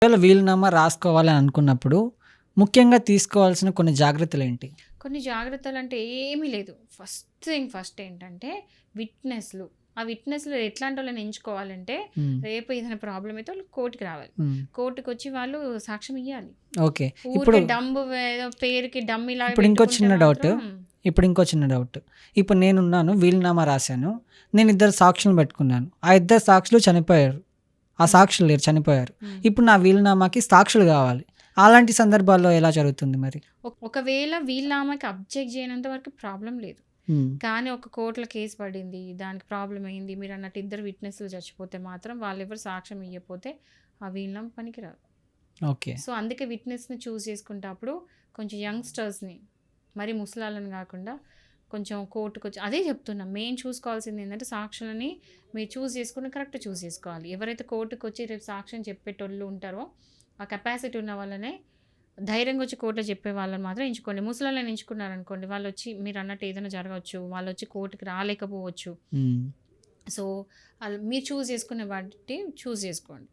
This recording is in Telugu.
ఒకవేళ వీలునామా రాసుకోవాలని అనుకున్నప్పుడు ముఖ్యంగా తీసుకోవాల్సిన కొన్ని జాగ్రత్తలేంటి? కొన్ని జాగ్రత్తలంటే ఏమీ లేదు. ఫస్ట్ ఏంటంటే విట్‌నెస్‌లు. ఆ విట్‌నెస్‌లు ఎట్లాంటోళ్ళని ఎంచుకోవాలంటే, హ్మ్. రేపు ఏదైనా ప్రాబ్లమ్ అయితే వాళ్ళు కోర్ట్‌కి రావాలి. హ్మ్. కోర్ట్‌కొచ్చి వాళ్ళు సాక్ష్యం ఇయ్యాలి. ఓకే. ఇప్పుడు ఊరికే డంబు ఏదో పేరుకి డమ్మీలాగా ఇప్పుడు ఇంకో పెట్టుకుంటే చిన్న డౌట్. మాత్రం ఇప్పుడు ఇంకో చిన్న డౌట్. ఇప్పుడు నేనున్నాను, వీలునామా రాశాను. నేను ఇద్దరు సాక్షులను పెట్టుకున్నాను. ఆ ఇద్దరు సాక్షులు చనిపోయారు. ఆ హ్మ్. సాక్షులు లేరు, చనిపోయారు. హ్మ్. ఇప్పుడు నా వీలునామాకి సాక్షులు గావాలి. అలాంటి సందర్భాల్లో ఎలా జరుగుతుంది మరి? ఒకవేళ వీళ్ళామెకి అబ్జెక్ట్ చేయనంత వరకు ప్రాబ్లమ్ లేదు. హ్మ్. కానీ ఒక కోర్ట్‌లో కేస్ పడింది. దానికి ప్రాబ్లమ్ అయింది. మీరన్నట్టు ఇద్దరు విట్‌నెస్‌లు చచ్చిపోతే మాత్రం వాళ్ళెవరు సాక్ష్యం ఇయ్యకపోతే ఆ వీలునామా పనికిరాదు. ఓకే. సో, అందుకే విట్‌నెస్‌ని చూజ్ చేసుకుంటప్పుడు కొంచెం యంగ్‌స్టర్స్‌ని మరి ముసలాళ్ళని గాకుండా కొంచెం కోర్ట్‌కొచ్చి అదే చెప్తున్నా. మెయిన్ చూసుకోవాల్సిందేంటంటే సాక్షులని మీరు చూజ్ చేసుకొని కరెక్ట్ చూజ్ చేసుకోవాలి. ఎవరైతే కోర్ట్‌కొచ్చి రేపు సాక్ష్యం చెప్పేటోళ్ళు ఉంటారో, ఆ కెపాసిటీ ఉన్న వాళ్ళనే ధైర్యంగా వచ్చి కోర్ట్‌లో చెప్పే వాళ్ళని మాత్రం ఎంచుకోండి. ముసలోళ్ళని ఎంచుకున్నారనుకోండి, వాళ్ళొచ్చి మీరన్నట్టు ఏదైనా జరగవచ్చు. వాళ్ళొచ్చి కోర్ట్‌కి రాలేకపోవచ్చు. హ్మ్. సో, మీరు చూజ్ చేసుకునే బట్టి చూజ్ చేసుకోండి.